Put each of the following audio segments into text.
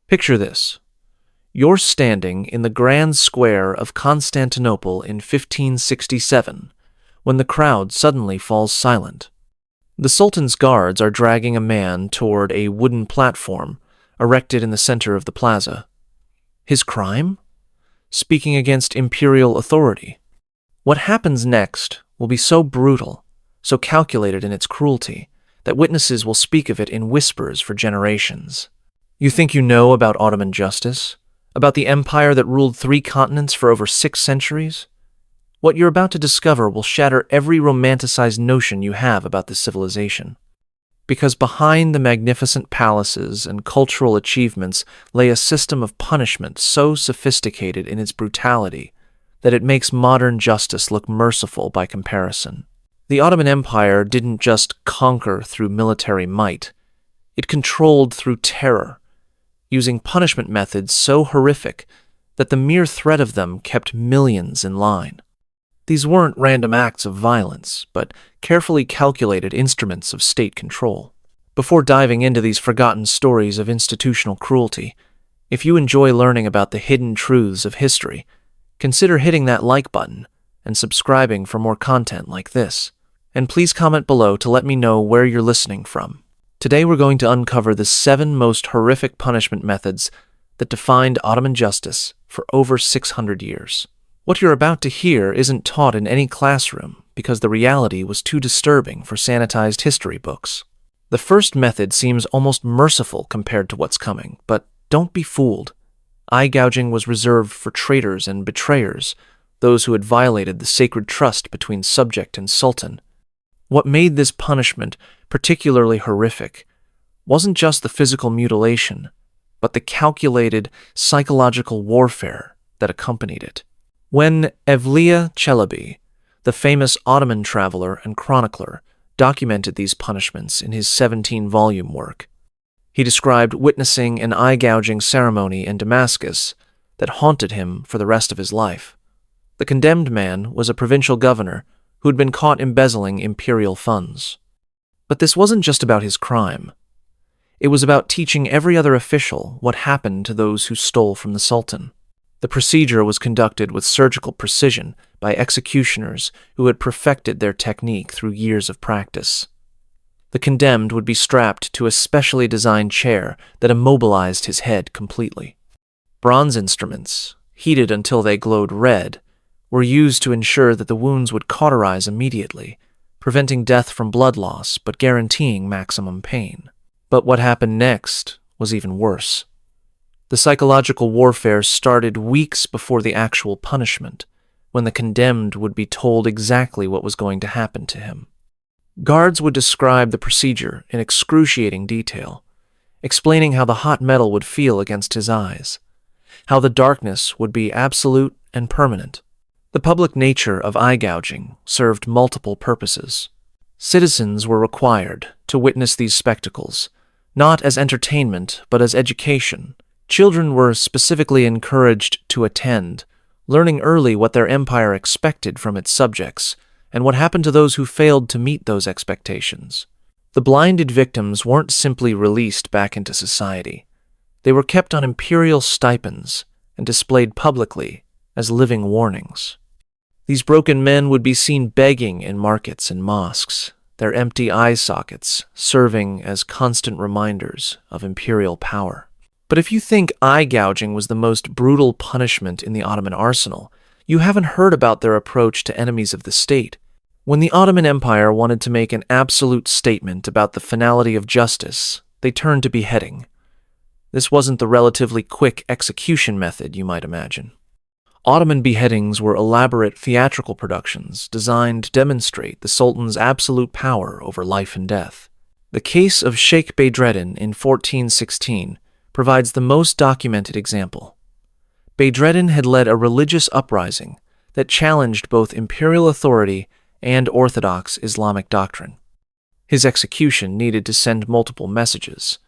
Picture this. You're standing in the grand square of Constantinople in 1567 when the crowd suddenly falls silent. The Sultan's guards are dragging a man toward a wooden platform erected in the center of the plaza. His crime? Speaking against imperial authority. What happens next will be so brutal, so calculated in its cruelty, that witnesses will speak of it in whispers for generations. You think you know about Ottoman justice? About the empire that ruled 3 continents for over 6 centuries? What you're about to discover will shatter every romanticized notion you have about this civilization. Because behind the magnificent palaces and cultural achievements lay a system of punishment so sophisticated in its brutality that it makes modern justice look merciful by comparison. The Ottoman Empire didn't just conquer through military might. It controlled through terror, using punishment methods so horrific that the mere threat of them kept millions in line. These weren't random acts of violence, but carefully calculated instruments of state control. Before diving into these forgotten stories of institutional cruelty, if you enjoy learning about the hidden truths of history, consider hitting that like button and subscribing for more content like this. And please comment below to let me know where you're listening from. Today we're going to uncover the 7 most horrific punishment methods that defined Ottoman justice for over 600 years. What you're about to hear isn't taught in any classroom because the reality was too disturbing for sanitized history books. The first method seems almost merciful compared to what's coming, but don't be fooled. Eye gouging was reserved for traitors and betrayers, those who had violated the sacred trust between subject and sultan. What made this punishment particularly horrific wasn't just the physical mutilation, but the calculated psychological warfare that accompanied it. When Evliya Çelebi, the famous Ottoman traveler and chronicler, documented these punishments in his 17-volume work, he described witnessing an eye-gouging ceremony in Damascus that haunted him for the rest of his life. The condemned man was a provincial governor who had been caught embezzling imperial funds. But this wasn't just about his crime. It was about teaching every other official what happened to those who stole from the Sultan. The procedure was conducted with surgical precision by executioners who had perfected their technique through years of practice. The condemned would be strapped to a specially designed chair that immobilized his head completely. Bronze instruments, heated until they glowed red, were used to ensure that the wounds would cauterize immediately, preventing death from blood loss but guaranteeing maximum pain. But what happened next was even worse. The psychological warfare started weeks before the actual punishment, when the condemned would be told exactly what was going to happen to him. Guards would describe the procedure in excruciating detail, explaining how the hot metal would feel against his eyes, how the darkness would be absolute and permanent. The public nature of eye gouging served multiple purposes. Citizens were required to witness these spectacles, not as entertainment but as education. Children were specifically encouraged to attend, learning early what their empire expected from its subjects and what happened to those who failed to meet those expectations. The blinded victims weren't simply released back into society. They were kept on imperial stipends and displayed publicly as living warnings. These broken men would be seen begging in markets and mosques, their empty eye sockets serving as constant reminders of imperial power. But if you think eye gouging was the most brutal punishment in the Ottoman arsenal, you haven't heard about their approach to enemies of the state. When the Ottoman Empire wanted to make an absolute statement about the finality of justice, they turned to beheading. This wasn't the relatively quick execution method you might imagine. Ottoman beheadings were elaborate theatrical productions designed to demonstrate the Sultan's absolute power over life and death. The case of Sheikh Bedreddin in 1416 provides the most documented example. Bedreddin had led a religious uprising that challenged both imperial authority and orthodox Islamic doctrine. His execution needed to send multiple messages.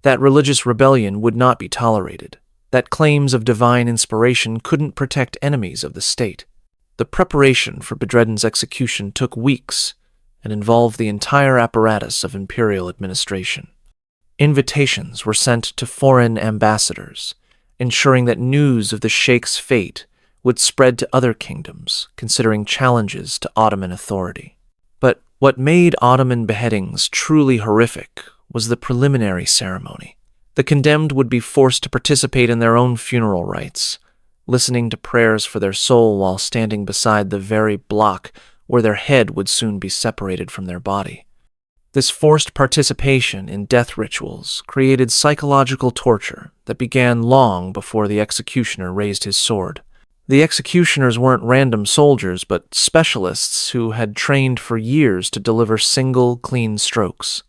That religious rebellion would not be tolerated, that claims of divine inspiration couldn't protect enemies of the state. The preparation for Bedreddin's execution took weeks and involved the entire apparatus of imperial administration. Invitations were sent to foreign ambassadors, ensuring that news of the sheikh's fate would spread to other kingdoms, considering challenges to Ottoman authority. But what made Ottoman beheadings truly horrific was the preliminary ceremony. The condemned would be forced to participate in their own funeral rites, listening to prayers for their soul while standing beside the very block where their head would soon be separated from their body. This forced participation in death rituals created psychological torture that began long before the executioner raised his sword. The executioners weren't random soldiers, but specialists who had trained for years to deliver single, clean strokes.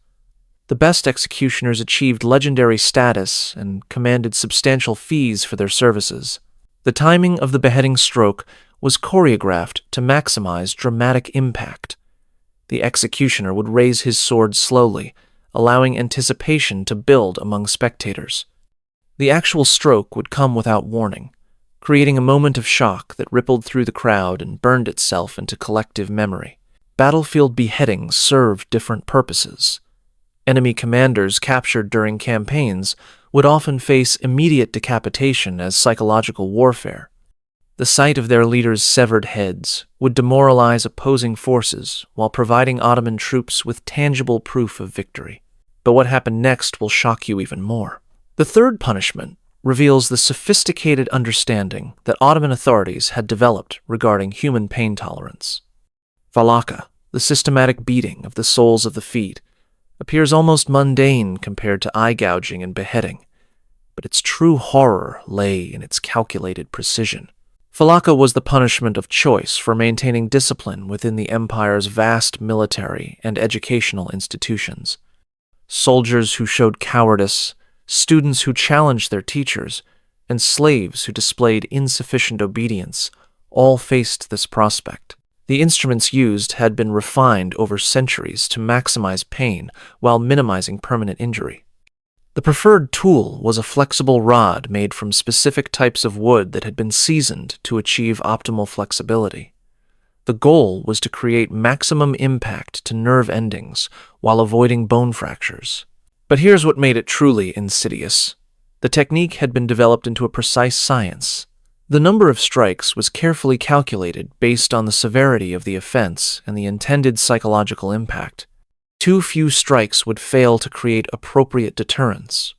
The best executioners achieved legendary status and commanded substantial fees for their services. The timing of the beheading stroke was choreographed to maximize dramatic impact. The executioner would raise his sword slowly, allowing anticipation to build among spectators. The actual stroke would come without warning, creating a moment of shock that rippled through the crowd and burned itself into collective memory. Battlefield beheadings served different purposes. Enemy commanders captured during campaigns would often face immediate decapitation as psychological warfare. The sight of their leaders' severed heads would demoralize opposing forces while providing Ottoman troops with tangible proof of victory. But what happened next will shock you even more. The third punishment reveals the sophisticated understanding that Ottoman authorities had developed regarding human pain tolerance. Falaka, the systematic beating of the soles of the feet, appears almost mundane compared to eye gouging and beheading, but its true horror lay in its calculated precision. Falaka was the punishment of choice for maintaining discipline within the empire's vast military and educational institutions. Soldiers who showed cowardice, students who challenged their teachers, and slaves who displayed insufficient obedience all faced this prospect. The instruments used had been refined over centuries to maximize pain while minimizing permanent injury. The preferred tool was a flexible rod made from specific types of wood that had been seasoned to achieve optimal flexibility. The goal was to create maximum impact to nerve endings while avoiding bone fractures. But here's what made it truly insidious. The technique had been developed into a precise science. The number of strikes was carefully calculated based on the severity of the offense and the intended psychological impact. Too few strikes would fail to create appropriate deterrence,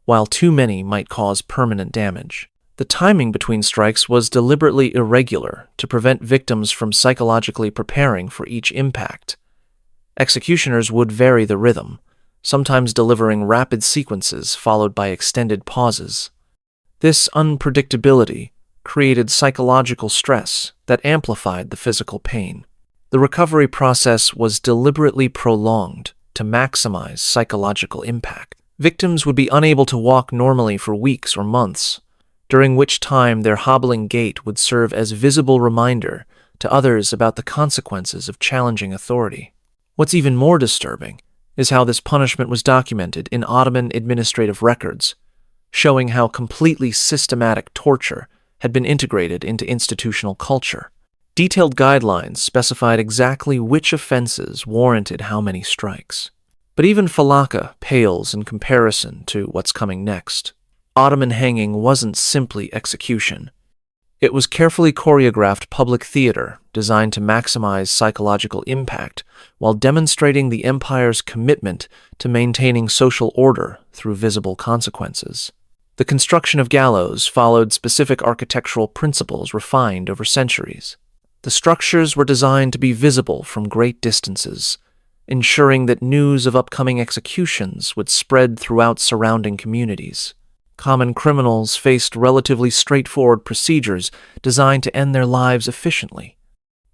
while too many might cause permanent damage. The timing between strikes was deliberately irregular to prevent victims from psychologically preparing for each impact. Executioners would vary the rhythm, sometimes delivering rapid sequences followed by extended pauses. This unpredictability created psychological stress that amplified the physical pain. The recovery process was deliberately prolonged to maximize psychological impact. Victims would be unable to walk normally for weeks or months, during which time their hobbling gait would serve as visible reminder to others about the consequences of challenging authority. What's even more disturbing is how this punishment was documented in Ottoman administrative records, showing how completely systematic torture had been integrated into institutional culture. Detailed guidelines specified exactly which offenses warranted how many strikes. But even Falaka pales in comparison to what's coming next. Ottoman hanging wasn't simply execution. It was carefully choreographed public theater designed to maximize psychological impact while demonstrating the empire's commitment to maintaining social order through visible consequences. The construction of gallows followed specific architectural principles refined over centuries. The structures were designed to be visible from great distances, ensuring that news of upcoming executions would spread throughout surrounding communities. Common criminals faced relatively straightforward procedures designed to end their lives efficiently.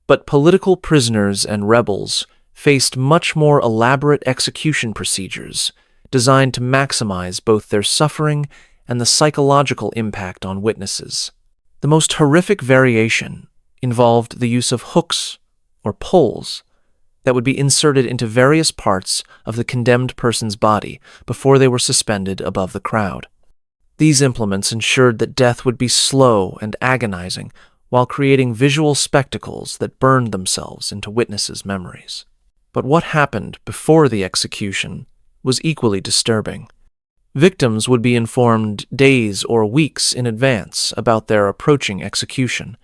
But political prisoners and rebels faced much more elaborate execution procedures designed to maximize both their suffering and the psychological impact on witnesses. The most horrific variation involved the use of hooks or poles that would be inserted into various parts of the condemned person's body before they were suspended above the crowd. These implements ensured that death would be slow and agonizing while creating visual spectacles that burned themselves into witnesses' memories. But what happened before the execution was equally disturbing. Victims would be informed days or weeks in advance about their approaching execution,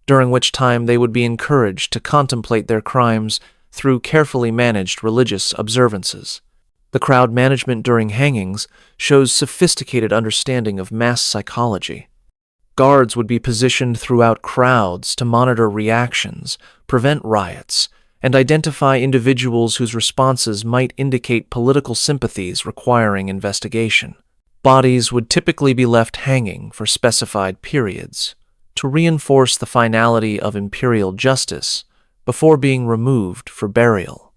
during which time they would be encouraged to contemplate their crimes through carefully managed religious observances. The crowd management during hangings shows sophisticated understanding of mass psychology. Guards would be positioned throughout crowds to monitor reactions, prevent riots, and identify individuals whose responses might indicate political sympathies requiring investigation. Bodies would typically be left hanging for specified periods to reinforce the finality of imperial justice before being removed for burial.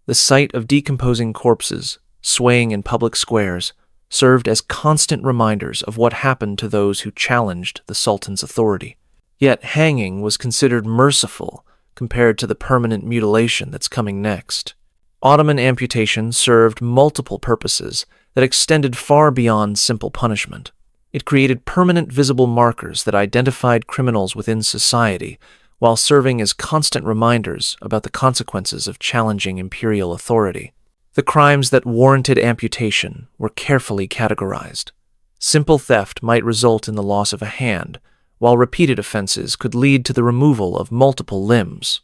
The sight of decomposing corpses swaying in public squares served as constant reminders of what happened to those who challenged the Sultan's authority. Yet hanging was considered merciful compared to the permanent mutilation that's coming next. Ottoman amputation served multiple purposes that extended far beyond simple punishment. It created permanent visible markers that identified criminals within society, while serving as constant reminders about the consequences of challenging imperial authority. The crimes that warranted amputation were carefully categorized. Simple theft might result in the loss of a hand, while repeated offenses could lead to the removal of multiple limbs.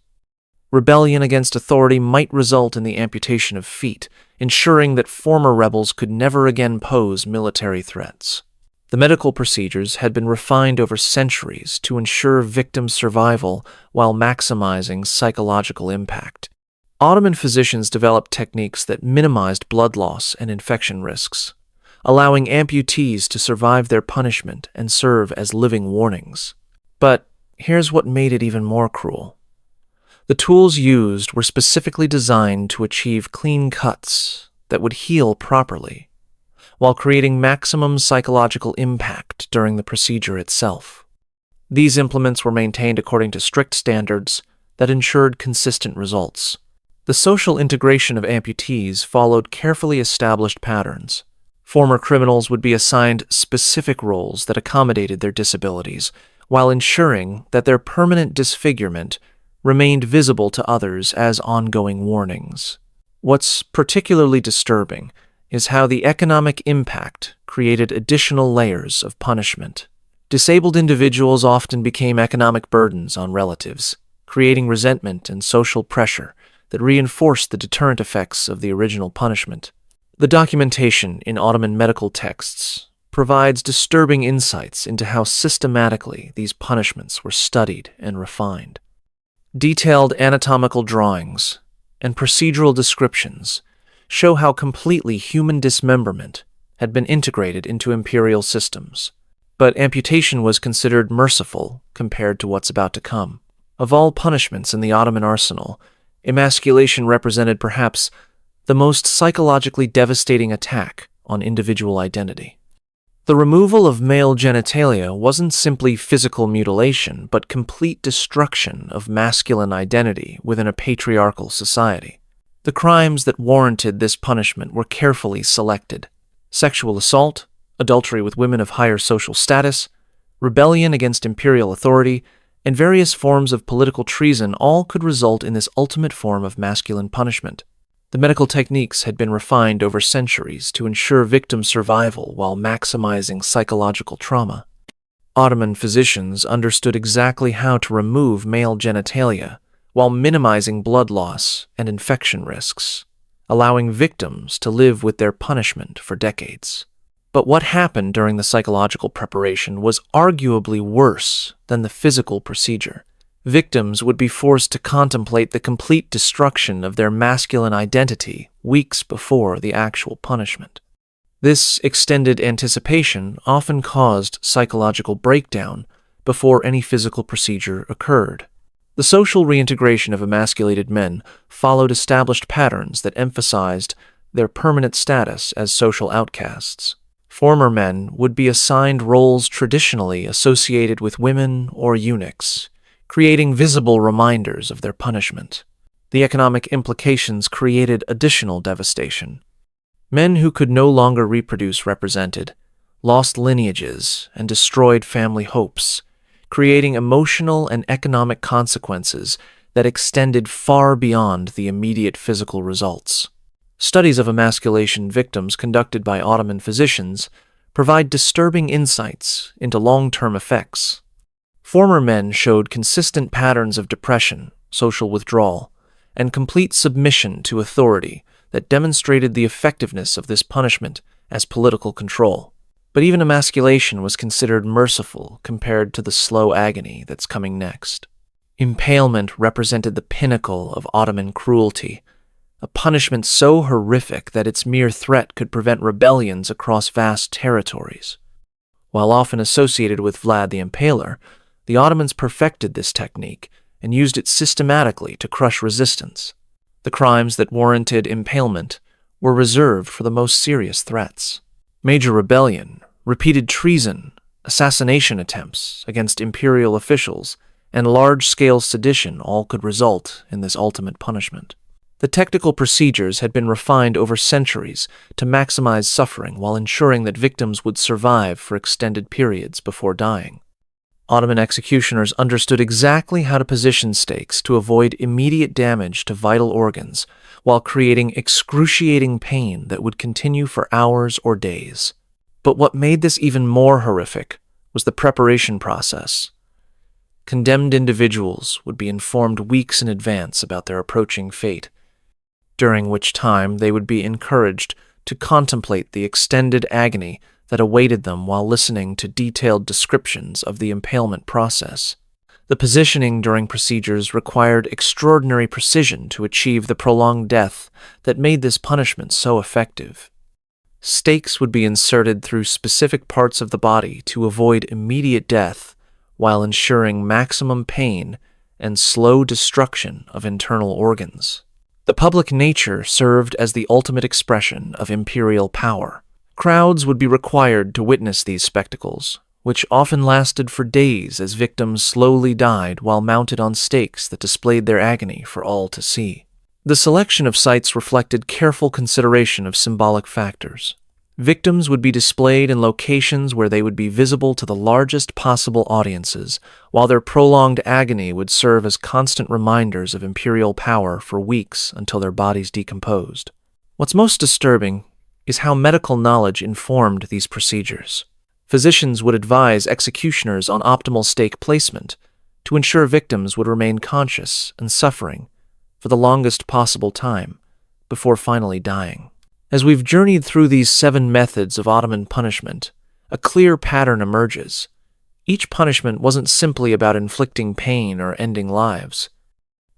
Rebellion against authority might result in the amputation of feet, ensuring that former rebels could never again pose military threats. The medical procedures had been refined over centuries to ensure victim survival while maximizing psychological impact. Ottoman physicians developed techniques that minimized blood loss and infection risks, allowing amputees to survive their punishment and serve as living warnings. But here's what made it even more cruel. The tools used were specifically designed to achieve clean cuts that would heal properly, while creating maximum psychological impact during the procedure itself. These implements were maintained according to strict standards that ensured consistent results. The social integration of amputees followed carefully established patterns. Former criminals would be assigned specific roles that accommodated their disabilities, while ensuring that their permanent disfigurement remained visible to others as ongoing warnings. What's particularly disturbing is how the economic impact created additional layers of punishment. Disabled individuals often became economic burdens on relatives, creating resentment and social pressure that reinforced the deterrent effects of the original punishment. The documentation in Ottoman medical texts provides disturbing insights into how systematically these punishments were studied and refined. Detailed anatomical drawings and procedural descriptions show how completely human dismemberment had been integrated into imperial systems. But amputation was considered merciful compared to what's about to come. Of all punishments in the Ottoman arsenal, emasculation represented perhaps the most psychologically devastating attack on individual identity. The removal of male genitalia wasn't simply physical mutilation, but complete destruction of masculine identity within a patriarchal society. The crimes that warranted this punishment were carefully selected. Sexual assault, adultery with women of higher social status, rebellion against imperial authority, and various forms of political treason all could result in this ultimate form of masculine punishment. The medical techniques had been refined over centuries to ensure victim survival while maximizing psychological trauma. Ottoman physicians understood exactly how to remove male genitalia while minimizing blood loss and infection risks, allowing victims to live with their punishment for decades. But what happened during the psychological preparation was arguably worse than the physical procedure. Victims would be forced to contemplate the complete destruction of their masculine identity weeks before the actual punishment. This extended anticipation often caused psychological breakdown before any physical procedure occurred. The social reintegration of emasculated men followed established patterns that emphasized their permanent status as social outcasts. Former men would be assigned roles traditionally associated with women or eunuchs, creating visible reminders of their punishment. The economic implications created additional devastation. Men who could no longer reproduce represented, lost lineages, and destroyed family hopes, creating emotional and economic consequences that extended far beyond the immediate physical results. Studies of emasculation victims conducted by Ottoman physicians provide disturbing insights into long-term effects. Former men showed consistent patterns of depression, social withdrawal, and complete submission to authority that demonstrated the effectiveness of this punishment as political control. But even emasculation was considered merciful compared to the slow agony that's coming next. Impalement represented the pinnacle of Ottoman cruelty, a punishment so horrific that its mere threat could prevent rebellions across vast territories. While often associated with Vlad the Impaler, the Ottomans perfected this technique and used it systematically to crush resistance. The crimes that warranted impalement were reserved for the most serious threats. Major rebellion, repeated treason, assassination attempts against imperial officials, and large-scale sedition all could result in this ultimate punishment. The technical procedures had been refined over centuries to maximize suffering while ensuring that victims would survive for extended periods before dying. Ottoman executioners understood exactly how to position stakes to avoid immediate damage to vital organs while creating excruciating pain that would continue for hours or days. But what made this even more horrific was the preparation process. Condemned individuals would be informed weeks in advance about their approaching fate, during which time they would be encouraged to contemplate the extended agony that awaited them while listening to detailed descriptions of the impalement process. The positioning during procedures required extraordinary precision to achieve the prolonged death that made this punishment so effective. Stakes would be inserted through specific parts of the body to avoid immediate death while ensuring maximum pain and slow destruction of internal organs. The public nature served as the ultimate expression of imperial power. Crowds would be required to witness these spectacles, which often lasted for days as victims slowly died while mounted on stakes that displayed their agony for all to see. The selection of sites reflected careful consideration of symbolic factors. Victims would be displayed in locations where they would be visible to the largest possible audiences, while their prolonged agony would serve as constant reminders of imperial power for weeks until their bodies decomposed. What's most disturbing is how medical knowledge informed these procedures. Physicians would advise executioners on optimal stake placement to ensure victims would remain conscious and suffering for the longest possible time before finally dying. As we've journeyed through these 7 methods of Ottoman punishment, a clear pattern emerges. Each punishment wasn't simply about inflicting pain or ending lives.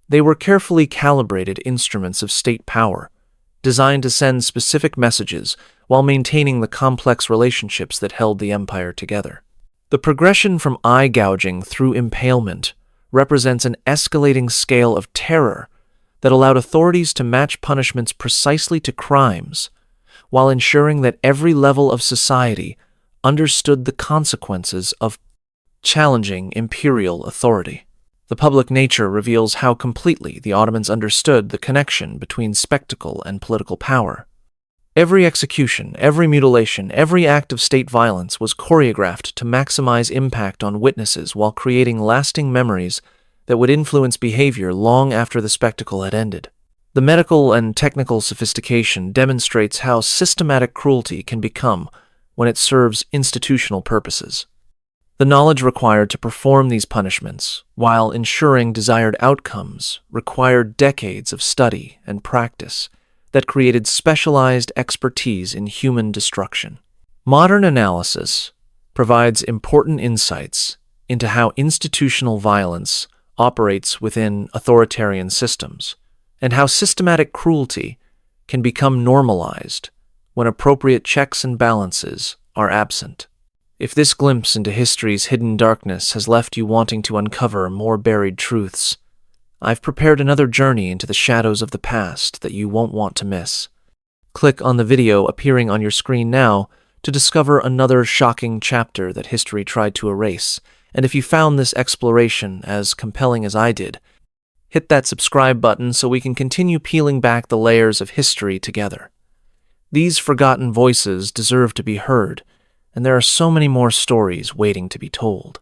They were carefully calibrated instruments of state power, designed to send specific messages while maintaining the complex relationships that held the empire together. The progression from eye gouging through impalement represents an escalating scale of terror that allowed authorities to match punishments precisely to crimes, while ensuring that every level of society understood the consequences of challenging imperial authority. The public nature reveals how completely the Ottomans understood the connection between spectacle and political power. Every execution, every mutilation, every act of state violence was choreographed to maximize impact on witnesses while creating lasting memories that would influence behavior long after the spectacle had ended. The medical and technical sophistication demonstrates how systematic cruelty can become when it serves institutional purposes. The knowledge required to perform these punishments, while ensuring desired outcomes, required decades of study and practice that created specialized expertise in human destruction. Modern analysis provides important insights into how institutional violence operates within authoritarian systems, and how systematic cruelty can become normalized when appropriate checks and balances are absent. If this glimpse into history's hidden darkness has left you wanting to uncover more buried truths, I've prepared another journey into the shadows of the past that you won't want to miss. Click on the video appearing on your screen now to discover another shocking chapter that history tried to erase. And if you found this exploration as compelling as I did, hit that subscribe button so we can continue peeling back the layers of history together. These forgotten voices deserve to be heard, and there are so many more stories waiting to be told.